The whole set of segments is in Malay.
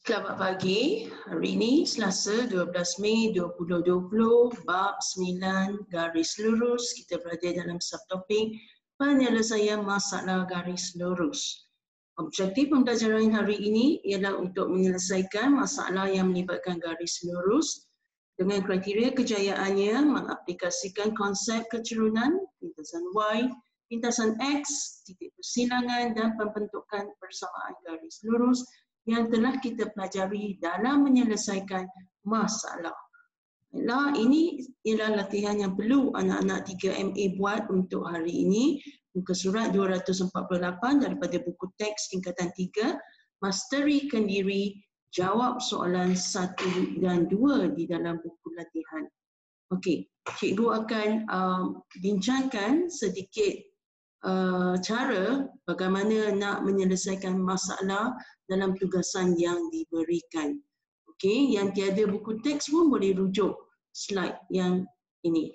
Selamat pagi. Hari ini Selasa 12 Mei 2020, bab 9 garis lurus. Kita berada dalam subtopik penyelesaian masalah garis lurus. Objektif pembelajaran hari ini ialah untuk menyelesaikan masalah yang melibatkan garis lurus dengan kriteria kejayaannya mengaplikasikan konsep keturunan, lintasan Y, lintasan X, titik persilangan dan pembentukan persamaan garis lurus yang telah kita pelajari dalam menyelesaikan masalah. Baiklah, ini ialah latihan yang perlu anak-anak 3MA buat untuk hari ini. Muka surat 248 daripada buku teks tingkatan 3. Masterikan diri, jawab soalan 1 dan 2 di dalam buku latihan. Okey, cikgu akan bincangkan sedikit cara bagaimana nak menyelesaikan masalah dalam tugasan yang diberikan. Okey, yang tiada buku teks pun boleh rujuk slide yang ini.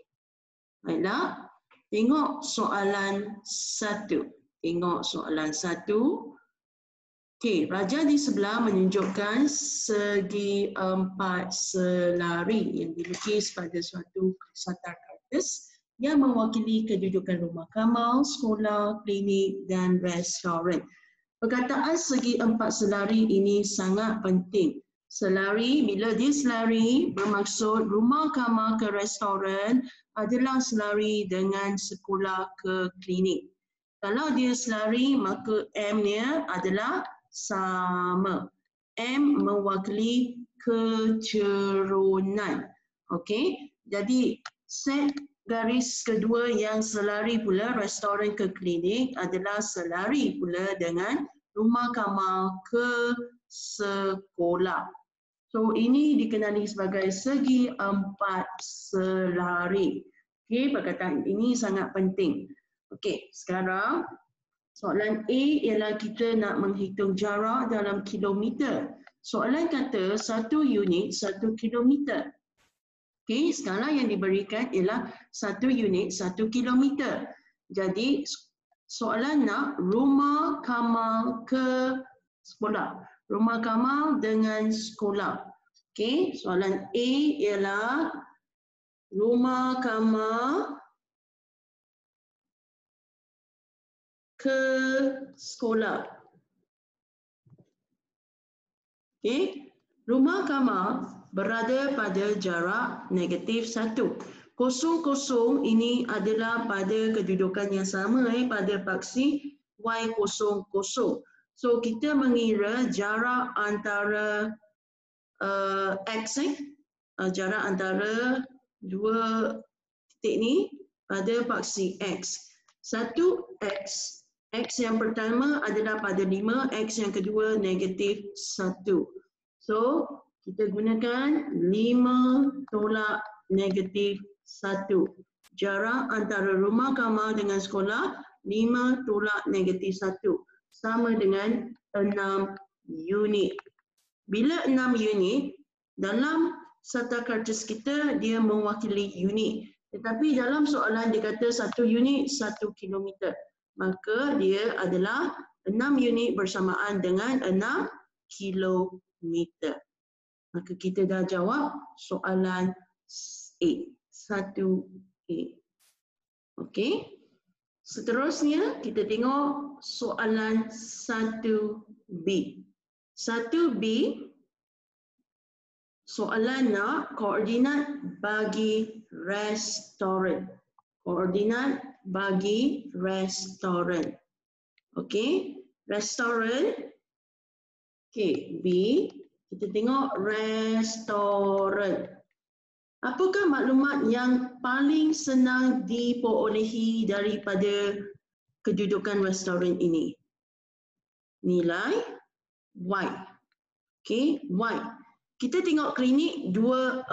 Baiklah, tengok soalan 1. Tengok soalan 1. Okey, raja di sebelah menunjukkan segi 4 selari yang dilukis pada suatu satar kertas yang mewakili kedudukan rumah kamal, sekolah, klinik dan restoran. Perkataan segi 4 selari ini sangat penting. Selari, bila dia selari, bermaksud rumah kamal ke restoran adalah selari dengan sekolah ke klinik. Kalau dia selari, maka M-nya adalah sama. M mewakili keturunan. Okey, jadi set garis kedua yang selari pula restoran ke klinik adalah selari pula dengan rumah kamal ke sekolah. So ini dikenali sebagai segi 4 selari. Okey, perkataan ini sangat penting. Okey, sekarang soalan A ialah kita nak menghitung jarak dalam kilometer. Soalan kata 1 unit 1 kilometer. Okey, skala yang diberikan ialah 1 unit 1 kilometer. Jadi soalan nak rumah kamal ke sekolah. Rumah kamal dengan sekolah. Okey, soalan A ialah rumah kamal ke sekolah. Okey, rumah kamal berada pada jarak negatif 1. 00 ini adalah pada kedudukan yang sama pada paksi Y00. So kita mengira jarak antara X jarak antara dua titik ni pada paksi X. 1X. X yang pertama adalah pada 5, X yang kedua negatif 1. So kita gunakan 5 tolak negatif 1. Jarak antara rumah kamal dengan sekolah 5 tolak negatif 1. Sama dengan 6 unit. Bila 6 unit, dalam satar kertas kita dia mewakili unit. Tetapi dalam soalan dia kata 1 unit 1 kilometer. Maka dia adalah 6 unit bersamaan dengan 6 kilometer. Maka kita dah jawab soalan A. 1A. Okey. Seterusnya kita tengok soalan 1B. 1B soalan nak koordinat bagi restoran. Koordinat bagi restoran. Okey, restoran. Okey, B. Kita tengok restoran. Apakah maklumat yang paling senang diperolehi daripada kedudukan restoran ini? Nilai Y. Okey, Y. Kita tengok klinik 24.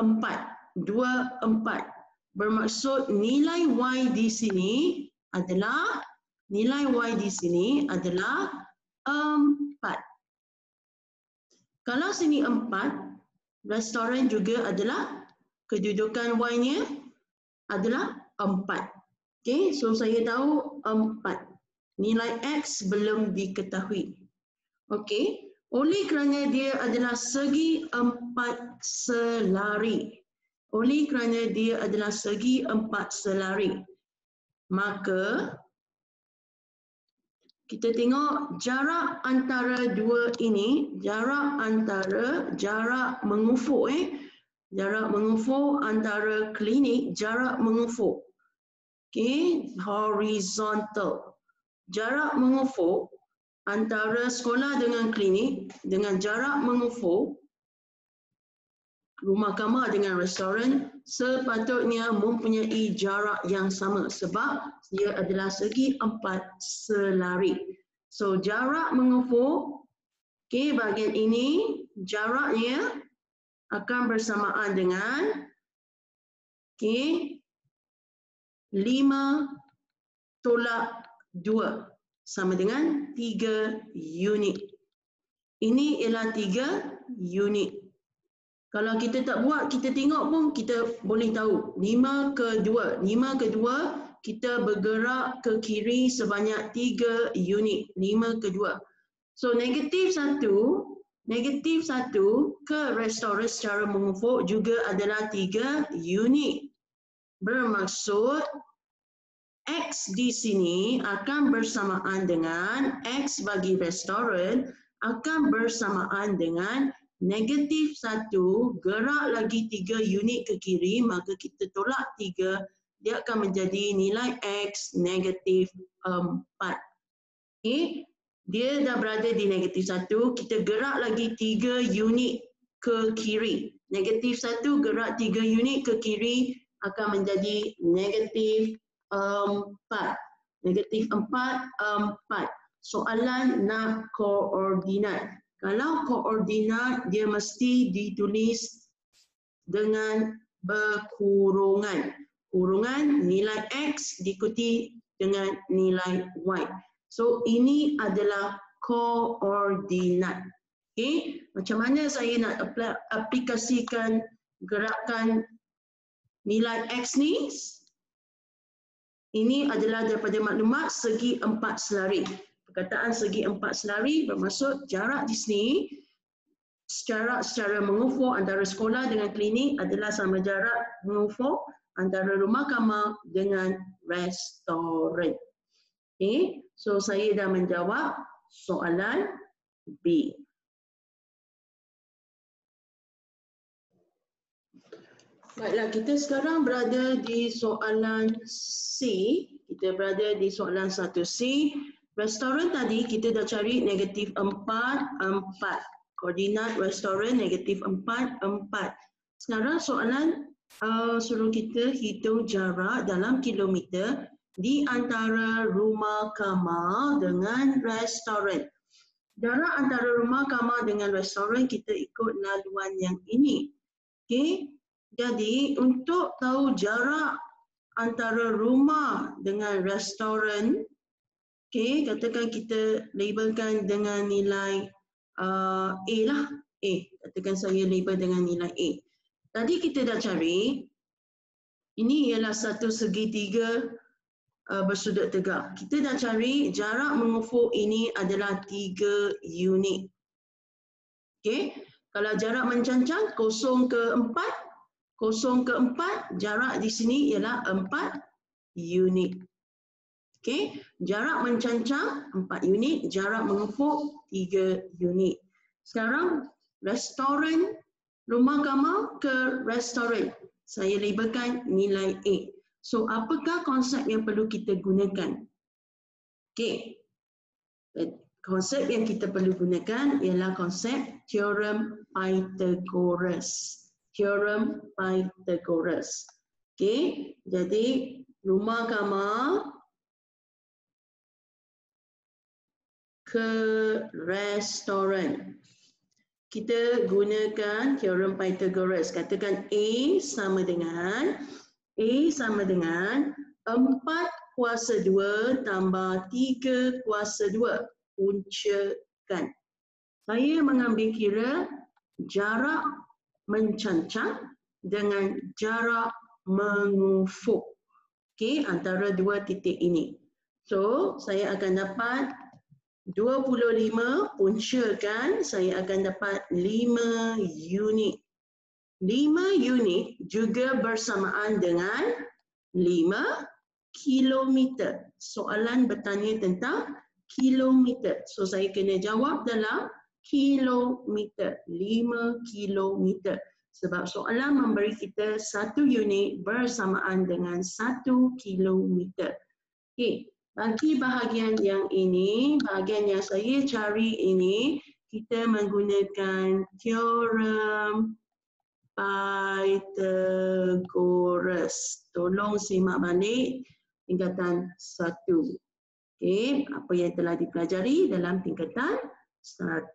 24. Bermaksud nilai Y di sini adalah 4. Kalau sini 4, restoran juga adalah kedudukan Y-nya adalah 4. Okey, so saya tahu 4. Nilai X belum diketahui. Okey, Oleh kerana dia adalah segi 4 selari. Oleh kerana dia adalah segi 4 selari. Maka kita tengok jarak antara dua ini, jarak mengufuk jarak mengufuk antara klinik, jarak mengufuk. Okey, horizontal. Jarak mengufuk antara sekolah dengan klinik dengan jarak mengufuk rumah kamar dengan restoran sepatutnya mempunyai jarak yang sama sebab dia adalah segi 4 selari. So jarak mengufuk, okay, bahagian ini jaraknya akan bersamaan dengan okay, 5/2 sama dengan 3 unit. Ini ialah 3 unit. Kalau kita tak buat, kita tengok pun kita boleh tahu. 5/2. 5/2 kita bergerak ke kiri sebanyak 3 unit. 5/2. So negatif 1 ke restoran secara mengufuk juga adalah 3 unit. Bermaksud X di sini akan bersamaan dengan X bagi restoran akan bersamaan dengan negatif 1 gerak lagi 3 unit ke kiri, maka kita tolak 3, dia akan menjadi nilai X negatif 4. Okay. Dia dah berada di negatif 1, kita gerak lagi 3 unit ke kiri. Negatif 1 gerak 3 unit ke kiri akan menjadi negatif 4. Negatif 4, 4. Soalan nak koordinat. Kalau koordinat dia mesti ditulis dengan berkurungan. Kurungan nilai X diikuti dengan nilai Y. So ini adalah koordinat. Okay? Macam mana saya nak aplikasikan gerakan nilai X ni? Ini adalah daripada maklumat segi 4 selari. Perkataan segi 4 selari bermaksud jarak di sini secara mengufuk antara sekolah dengan klinik adalah sama jarak mengufuk antara rumah kamar dengan restoran. Okay, so saya dah menjawab soalan B. Baiklah, kita sekarang berada di soalan C. Kita berada di soalan 1C. Restoran tadi kita dah cari negatif 4, 4. Koordinat restoran negatif 4, 4. Sekarang soalan suruh kita hitung jarak dalam kilometer di antara rumah kamar dengan restoran. Jarak antara rumah kamar dengan restoran kita ikut laluan yang ini. Okay? Jadi untuk tahu jarak antara rumah dengan restoran, okay, katakan kita labelkan dengan nilai A lah. A. Katakan saya label dengan nilai A. Tadi kita dah cari, ini ialah satu segitiga bersudut tegak. Kita dah cari jarak mengufuk ini adalah 3 unit. Okay. Kalau jarak mencancang 0/4, 0/4, jarak di sini ialah 4 unit. Okay. Jarak mencancang 4 unit, jarak mengufuk 3 unit. Sekarang restoran, rumah kamar ke restoran. Saya labelkan nilai A. So apakah konsep yang perlu kita gunakan? Okay. Konsep yang kita perlu gunakan ialah konsep teorem Pythagoras. Teorem Pythagoras. Okay. Jadi rumah kamar ke restoran. Kita gunakan teorem Pythagoras. Katakan A sama dengan 4/2 tambah 3/2. Puncakan. Saya mengambil kira jarak mencancang dengan jarak mengufuk. Okay, antara dua titik ini. So, saya akan dapat 25 puncakan saya akan dapat 5 unit. 5 unit juga bersamaan dengan 5 kilometer. Soalan bertanya tentang kilometer. So saya kena jawab dalam kilometer. 5 kilometer. Sebab soalan memberi kita 1 unit bersamaan dengan 1 kilometer. Okey. Bagi bahagian yang ini, bahagian yang saya cari ini, kita menggunakan teorem Pythagoras. Tolong simak balik tingkatan 1. Okey, apa yang telah dipelajari dalam tingkatan 1.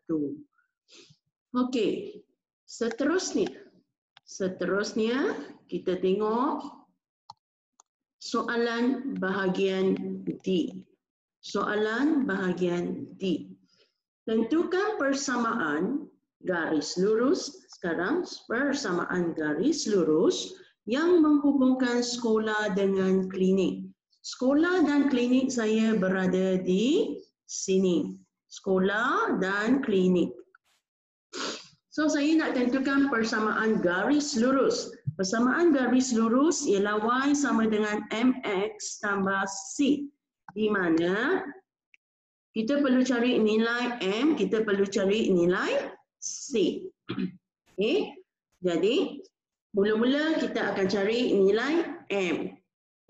Okey, seterusnya kita tengok soalan bahagian D. Soalan bahagian D. Tentukan persamaan garis lurus. Sekarang persamaan garis lurus yang menghubungkan sekolah dengan klinik. Sekolah dan klinik saya berada di sini. Sekolah dan klinik. So saya nak tentukan persamaan garis lurus. Persamaan garis lurus ialah Y sama dengan MX tambah C. Di mana kita perlu cari nilai M, kita perlu cari nilai C. Okay. Jadi, mula-mula kita akan cari nilai M.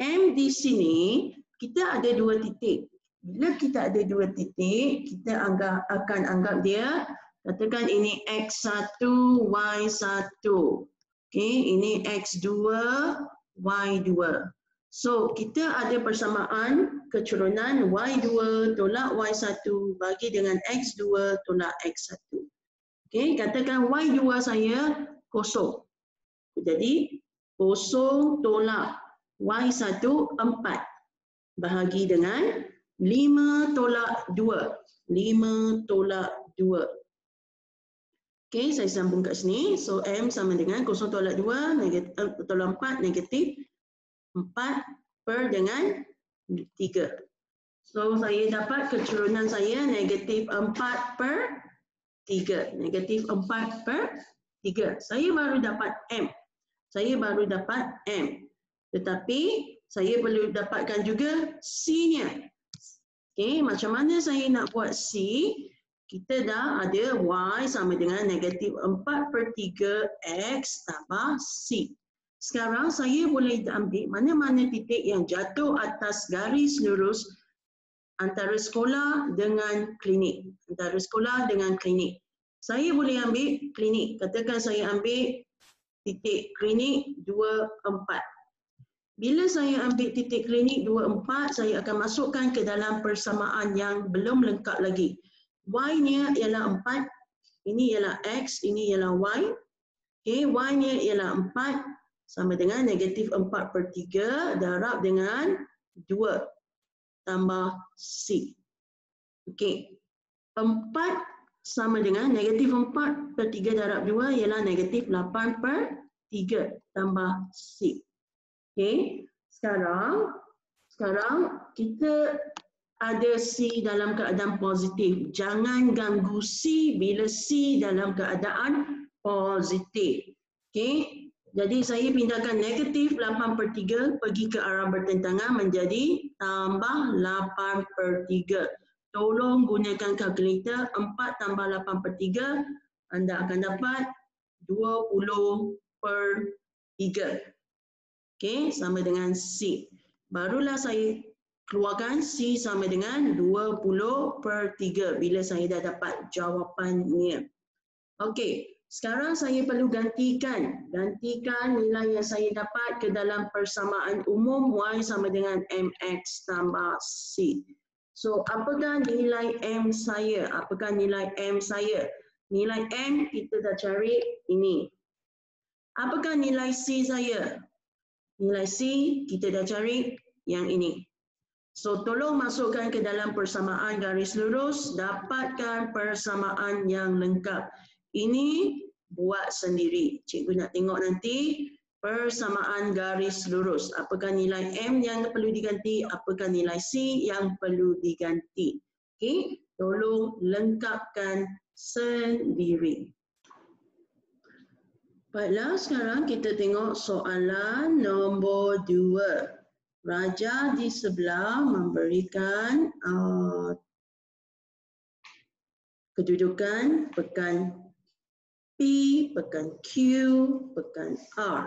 M di sini, kita ada 2 titik. Bila kita ada 2 titik, kita akan anggap dia, katakan ini X1, Y1. Okay, ini X2, Y2. So, kita ada persamaan kecurunan Y2 tolak Y1 bagi dengan X2 tolak X1. Okay, katakan Y2 saya kosong. Jadi, kosong tolak Y1, 4. Bahagi dengan 5 tolak 2. 5 tolak 2. Okey, saya sambung kat sini. So, M sama dengan 0 tolak 2, tolak 4, negatif 4 per dengan 3. So, saya dapat kecurunan saya negatif 4 per 3. Negatif 4 per 3. Saya baru dapat M. Saya baru dapat M. Tetapi, saya perlu dapatkan juga C-nya. Okey, macam mana saya nak buat C? Kita dah ada Y sama dengan negatif 4 per 3 X tambah C. Sekarang saya boleh ambil mana-mana titik yang jatuh atas garis lurus antara sekolah dengan klinik. Antara sekolah dengan klinik. Saya boleh ambil klinik. Katakan saya ambil titik klinik 2, 4. Bila saya ambil titik klinik 2, 4, saya akan masukkan ke dalam persamaan yang belum lengkap lagi. Y-nya ialah 4, ini ialah X, ini ialah Y. Okay, Y-nya ialah 4, sama dengan negatif 4 per 3, darab dengan 2 tambah C. Okay, 4 sama dengan negatif 4 per 3 darab 2 ialah negatif 8 per 3 tambah C. Okay, sekarang kita ada C dalam keadaan positif. Jangan ganggu C bila C dalam keadaan positif. Okay. Jadi saya pindahkan negatif 8 per 3 pergi ke arah bertentangan menjadi tambah 8 per 3. Tolong gunakan kalkulator. 4 tambah 8 per 3. Anda akan dapat 20 per 3. Okay. Sama dengan C. Barulah saya keluarkan C sama dengan 20 per 3 bila saya dah dapat jawapannya. Okey, sekarang saya perlu gantikan nilai yang saya dapat ke dalam persamaan umum Y sama dengan MX tambah C. So, apakah nilai M saya? Apakah nilai M saya? Nilai M kita dah cari ini. Apakah nilai C saya? Nilai C kita dah cari yang ini. So, tolong masukkan ke dalam persamaan garis lurus, dapatkan persamaan yang lengkap. Ini buat sendiri. Cikgu nak tengok nanti persamaan garis lurus. Apakah nilai M yang perlu diganti, apakah nilai C yang perlu diganti. Okay? Tolong lengkapkan sendiri. Baiklah, sekarang kita tengok soalan nombor 2. Raja di sebelah memberikan kedudukan pekan P, pekan Q, pekan R.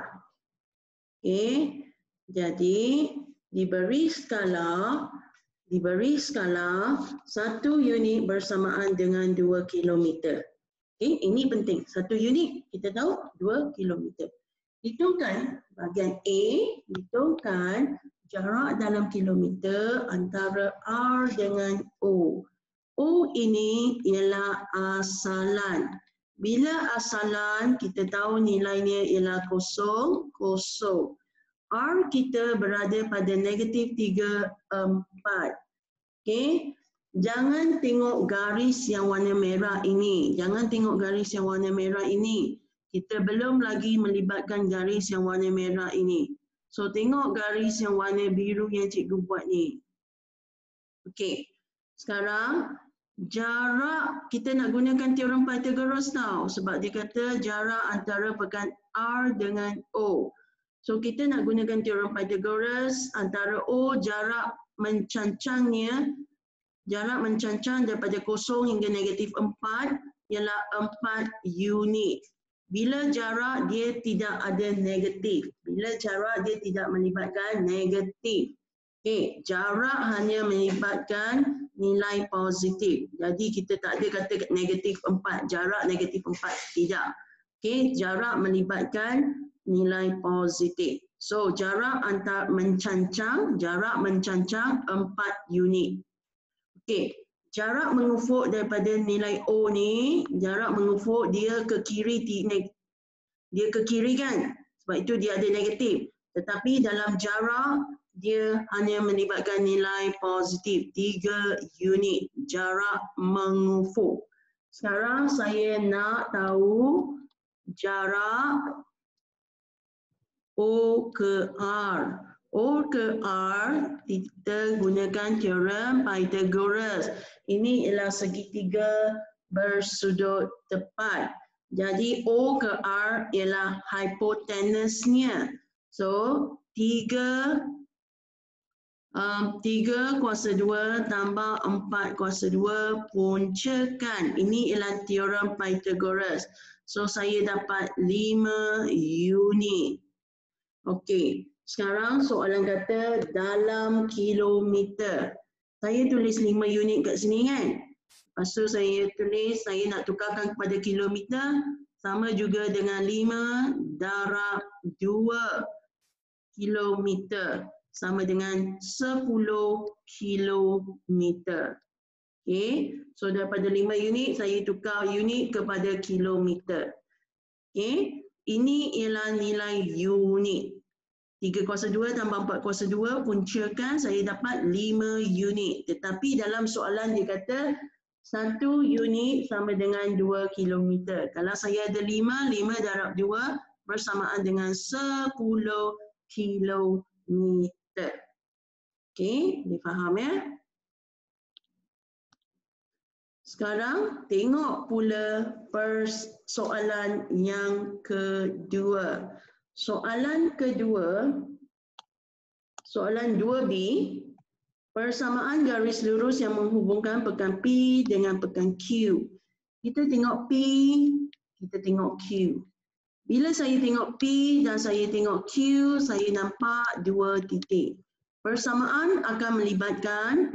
Okey, jadi diberi skala 1 unit bersamaan dengan 2 kilometer. Okay, ini penting. 1 unit kita tahu 2 kilometer. Hitungkan bahagian A, hitungkan jarak dalam kilometer antara R dengan O. O ini ialah asalan. Bila asalan, kita tahu nilainya ialah 0, 0. R kita berada pada negatif 3, 4. Okay. Jangan tengok garis yang warna merah ini. Jangan tengok garis yang warna merah ini. Kita belum lagi melibatkan garis yang warna merah ini. So, tengok garis yang warna biru yang cikgu buat ni. Okey. Sekarang, jarak, kita nak gunakan teorem Pythagoras tau. Sebab dia kata jarak antara pekan R dengan O. So, kita nak gunakan teorem Pythagoras antara O, jarak mencancangnya. Jarak mencancang daripada 0 hingga negatif 4 ialah 4 unit. Bila jarak dia tidak ada negatif. Bila jarak dia tidak melibatkan negatif. Okay, jarak hanya melibatkan nilai positif. Jadi kita tak ada kata negatif 4. Jarak negatif 4. Tidak. Okay, jarak melibatkan nilai positif. So, jarak antar mencancang, jarak mencancang 4 unit. Okey, jarak mengufuk daripada nilai O ni, jarak mengufuk dia ke kiri, dia ke kiri kan? Sebab itu dia ada negatif. Tetapi dalam jarak, dia hanya melibatkan nilai positif, 3 unit jarak mengufuk. Sekarang saya nak tahu jarak O ke R. O ke R, kita gunakan teorem Pythagoras. Ini ialah segitiga bersudut tepat. Jadi O ke R ialah hipotenusnya. So, 3 kuasa 2 tambah 4 kuasa 2 puncakan. Ini ialah teorem Pythagoras. So, saya dapat 5 unit. Okey, sekarang soalan kata dalam kilometer. Saya tulis 5 unit kat sini kan? Lepas tu saya tulis, saya nak tukarkan kepada kilometer. Sama juga dengan 5 darab 2 kilometer. Sama dengan 10 kilometer. Okey, so daripada 5 unit, saya tukar unit kepada kilometer. Okey, ini ialah nilai unit. 3 kuasa 2 tambah 4 kuasa 2 puncakan saya dapat 5 unit. Tetapi dalam soalan dia kata 1 unit sama dengan 2 kilometer. Kalau saya ada 5 darab 2 bersamaan dengan 10 kilometer. Okey, difaham ya? Sekarang tengok pula persoalan yang kedua. Soalan kedua, soalan 2B, persamaan garis lurus yang menghubungkan pekan P dengan pekan Q. Kita tengok P, kita tengok Q. Bila saya tengok P dan saya tengok Q, saya nampak 2 titik. Persamaan akan melibatkan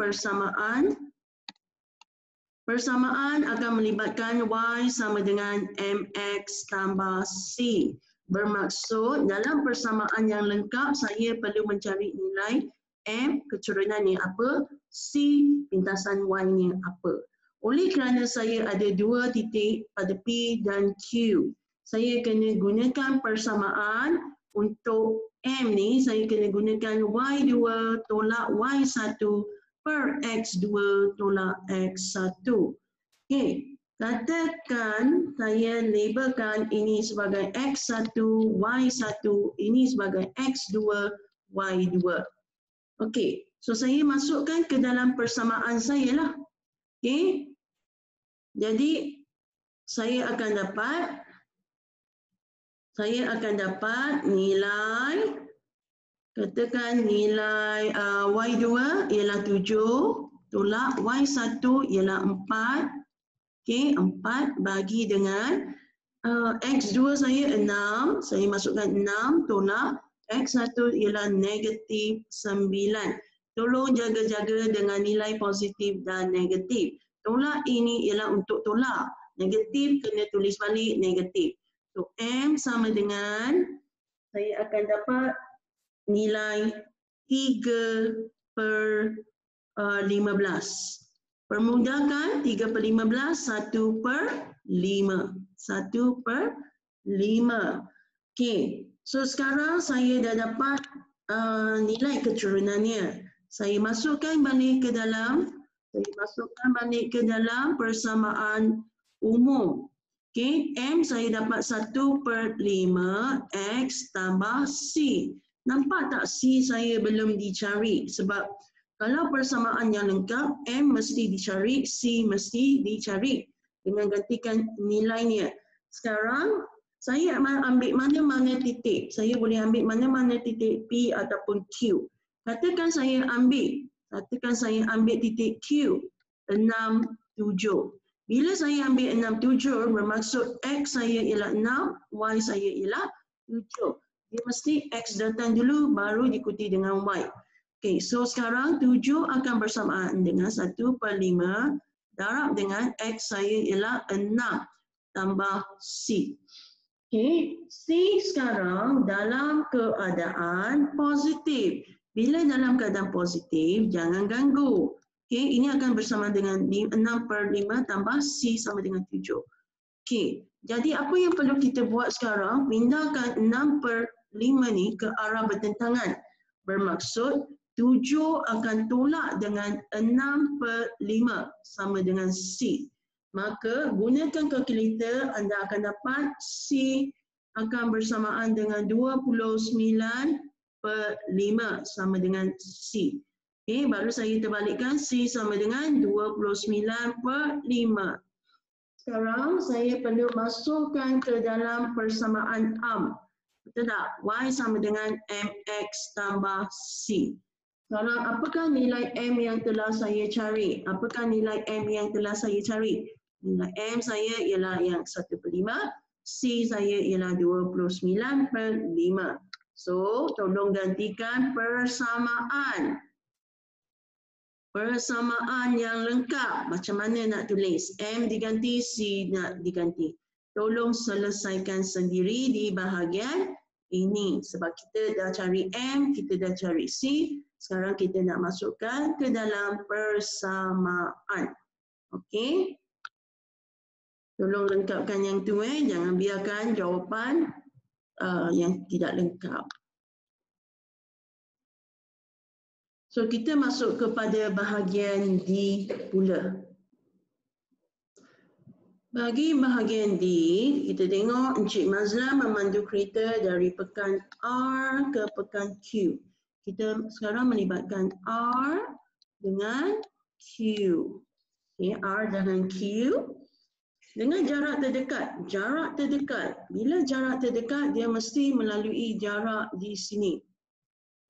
Persamaan akan melibatkan Y sama dengan MX tambah C. Bermaksud dalam persamaan yang lengkap saya perlu mencari nilai M keturunannya apa, C pintasan Y-nya apa. Oleh kerana saya ada 2 titik pada P dan Q, saya kena gunakan persamaan untuk M ni, saya kena gunakan Y2 tolak Y1 per X2 tolak X1. Okey, katakan saya labelkan ini sebagai X1, Y1, ini sebagai X2, Y2. Okey, so saya masukkan ke dalam persamaan saya lah. Okey. Jadi saya akan dapat nilai, katakan nilai Y2 ialah 7, tolak Y1 ialah 4. Okey, 4 bagi dengan X2 saya 6, saya masukkan 6 tolak X1 ialah negatif 9. Tolong jaga-jaga dengan nilai positif dan negatif. Tolak ini ialah untuk tolak. Negatif kena tulis balik negatif. So M sama dengan, saya akan dapat nilai 3/15. Permudahkan 3/15, 1/5. 1/5. Okey, so sekarang saya dah dapat nilai keturunannya. Saya masukkan balik ke dalam persamaan umum. Okey, M saya dapat 1/5 X tambah C. Nampak tak C saya belum dicari? Sebab kalau persamaan yang lengkap, M mesti dicari, C mesti dicari dengan gantikan nilainya. Sekarang saya ambil mana-mana titik. Saya boleh ambil mana-mana titik P ataupun Q. Katakan saya ambil titik Q, 6, 7. Bila saya ambil 6, 7, bermaksud X saya ialah 6, Y saya ialah 7. Dia mesti X datang dulu, baru diikuti dengan Y. Okey, so sekarang 7 akan bersamaan dengan 1/5 darab dengan X saya ialah 6 tambah C. Okey, C sekarang dalam keadaan positif. Bila dalam keadaan positif, jangan ganggu. Okey, ini akan bersama dengan 6/5 tambah C sama dengan 7. Okey, jadi apa yang perlu kita buat sekarang? Pindahkan 6/5 ni ke arah bertentangan. Bermaksud 7 akan tolak dengan 6/5 sama dengan C. Maka gunakan kalkulator, anda akan dapat C akan bersamaan dengan 29/5 sama dengan C. Okay, baru saya terbalikkan C sama dengan 29/5. Sekarang saya perlu masukkan ke dalam persamaan am. Betul tak? Y sama dengan MX tambah C. Sekarang apakah nilai M yang telah saya cari? Nilai M saya ialah yang 1/5. C saya ialah 29/5. So, tolong gantikan persamaan. Persamaan yang lengkap. Macam mana nak tulis? M diganti, C nak diganti. Tolong selesaikan sendiri di bahagian ini. Sebab kita dah cari M, kita dah cari C. Sekarang kita nak masukkan ke dalam persamaan. Okey? Tolong lengkapkan yang tu. Jangan biarkan jawapan yang tidak lengkap. So kita masuk kepada bahagian D pula. Bagi bahagian D, kita tengok Encik Mazlan memandu kereta dari pekan R ke pekan Q. Kita sekarang melibatkan R dengan Q. Okay, R dengan Q dengan jarak terdekat. Jarak terdekat. Bila jarak terdekat, dia mesti melalui jarak di sini.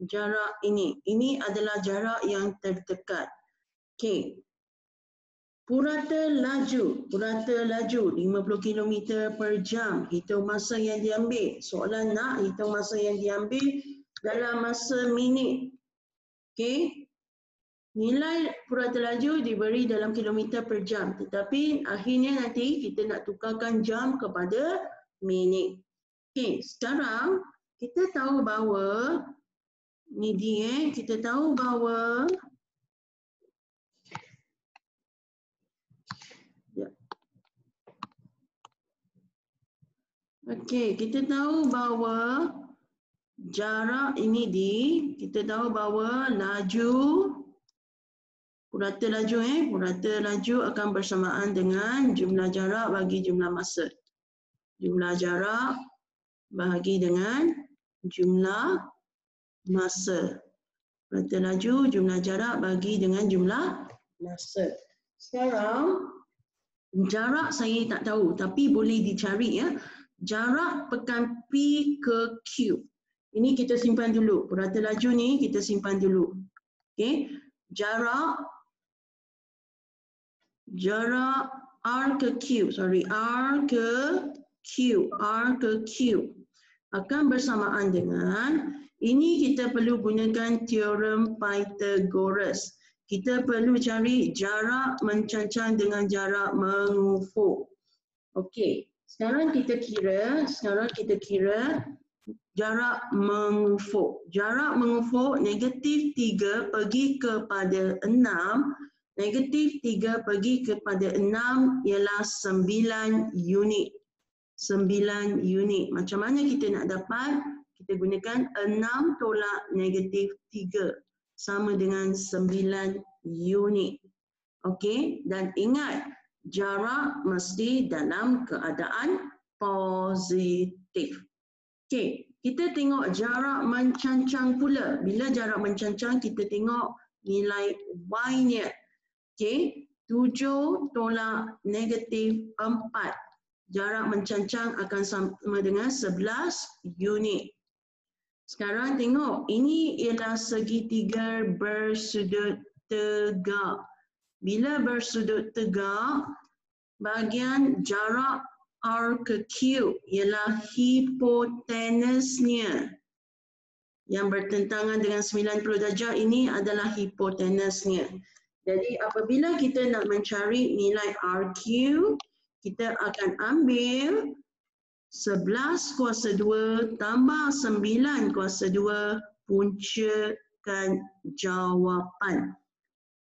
Jarak ini. Ini adalah jarak yang terdekat. Okey. Purata laju 50 km per jam. Hitung masa yang diambil. Soalan nak hitung masa yang diambil dalam masa minit. Okey. Nilai purata laju diberi dalam kilometer per jam. Tetapi akhirnya nanti kita nak tukarkan jam kepada minit. Okey. Sekarang kita tahu bahawa ni dia, kita tahu bahawa okey, kita tahu bahawa jarak ini kita tahu bahawa laju purata laju akan bersamaan dengan jumlah jarak bagi jumlah masa. Jumlah jarak bahagi dengan jumlah masa. Purata laju jumlah jarak bagi dengan jumlah masa. Sekarang jarak saya tak tahu tapi boleh dicari ya. Jarak pekan P ke Q. Ini kita simpan dulu. Purata laju ni kita simpan dulu. Okey. Jarak R ke Q. Sorry, R ke Q. R ke Q akan bersamaan dengan ini kita perlu gunakan teorem Pythagoras. Kita perlu cari jarak mencancang dengan jarak mengufuk. Okey, sekarang kita kira jarak mengufuk. Jarak mengufuk negatif 3 pergi kepada 6. Negatif 3 pergi kepada 6 ialah 9 unit. 9 unit. Macam mana kita nak dapat? Kita gunakan 6 tolak negatif 3. Sama dengan 9 unit. Okey, dan ingat jarak mesti dalam keadaan positif. Okey, kita tengok jarak mencancang pula. Bila jarak mencancang kita tengok nilai Y-nya. Okey, 7 tolak negatif 4. Jarak mencancang akan sama dengan 11 unit. Sekarang tengok, ini ialah segitiga bersudut tegak. Bila bersudut tegak, bahagian jarak R ke Q ialah hipotenusnya. Yang bertentangan dengan 90 darjah ini adalah hipotenusnya. Jadi apabila kita nak mencari nilai RQ, kita akan ambil 11 kuasa 2 tambah 9 kuasa 2 puncakan jawapan.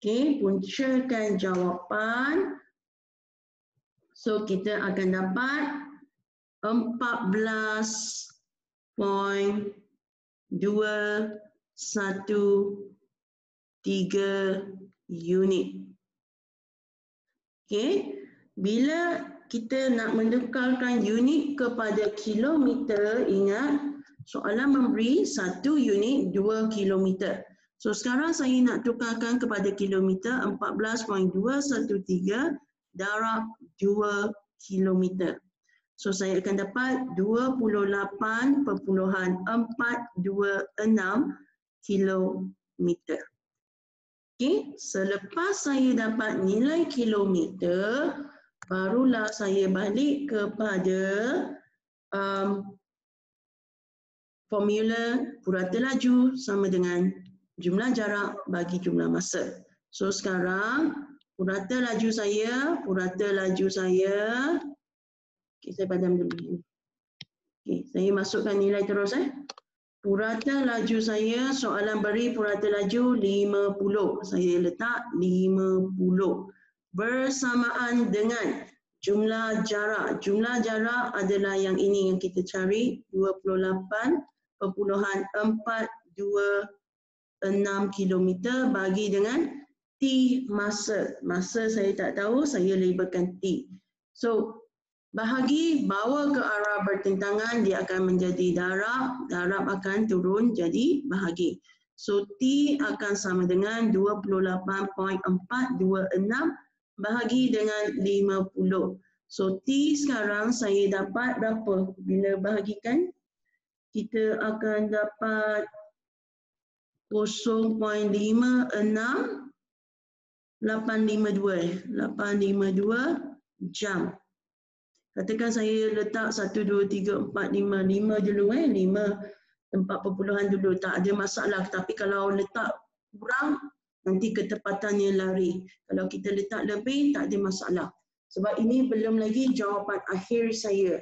Okey, puncakan jawapan. So kita akan dapat 14.213 unit. Okey, bila kita nak menukarkan unit kepada kilometer, ingat soalan memberi 1 unit 2 kilometer. So sekarang saya nak tukarkan kepada kilometer 14.213 darab 2 kilometer. So saya akan dapat 28.426 kilometer. Okey, selepas saya dapat nilai kilometer, barulah saya balik kepada formula purata laju sama dengan jumlah jarak bagi jumlah masa. So sekarang purata laju saya, okay, saya padam dulu. Okay, saya masukkan nilai terus. Purata laju saya, soalan beri purata laju 50. Saya letak 50. Bersamaan dengan jumlah jarak. Jumlah jarak adalah yang ini yang kita cari, 28.426 km bagi dengan T masa. Masa saya tak tahu, saya labelkan T. So, bahagi bawa ke arah bertentangan, dia akan menjadi darab. Darab akan turun jadi bahagi. So, T akan sama dengan 28.426 bahagi dengan 50. So, T sekarang saya dapat berapa? Bila bahagikan, kita akan dapat 0.56 852 jam. Katakan saya letak 1, 2, 3, 4, 5 dulu. 5 tempat perpuluhan dulu. Tak ada masalah. Tapi kalau letak kurang, nanti ketepatannya lari. Kalau kita letak lebih, tak ada masalah. Sebab ini belum lagi jawapan akhir saya.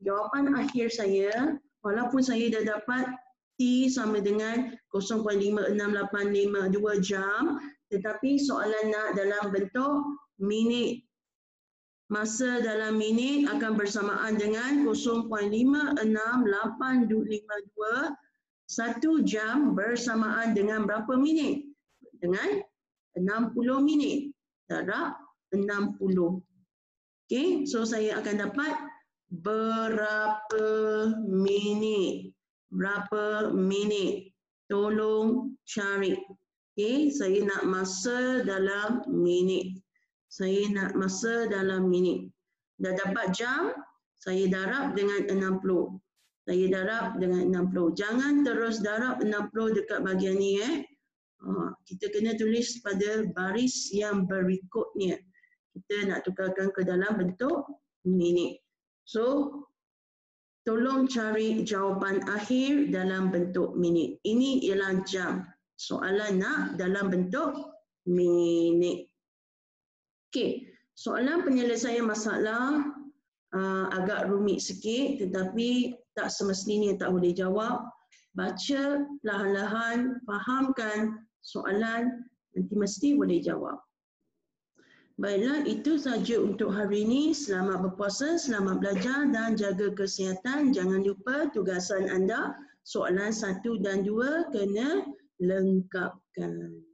Jawapan akhir saya, walaupun saya dah dapat T sama dengan 0.568552 jam, tetapi soalan nak dalam bentuk minit. Masa dalam minit akan bersamaan dengan 0.568552. 1 jam bersamaan dengan berapa minit? Dengan 60 minit. Darab 60. Okey, so saya akan dapat berapa minit? Berapa minit? Tolong cari. Okey, saya nak masa dalam minit. Saya nak masa dalam minit. Dah dapat jam, saya darab dengan 60. Saya darab dengan 60. Jangan terus darab 60 dekat bahagian ni. Kita kena tulis pada baris yang berikutnya. Kita nak tukarkan ke dalam bentuk minit. So, tolong cari jawapan akhir dalam bentuk minit. Ini ialah jam. Soalan nak dalam bentuk minit. Okey, soalan penyelesaian masalah agak rumit sikit, tetapi tak semestinya tak boleh jawab. Baca perlahan-lahan, fahamkan soalan, nanti mesti boleh jawab. Baiklah, itu saja untuk hari ini. Selamat berpuasa, selamat belajar dan jaga kesihatan. Jangan lupa tugasan anda, soalan 1 dan 2 kena lengkapkan.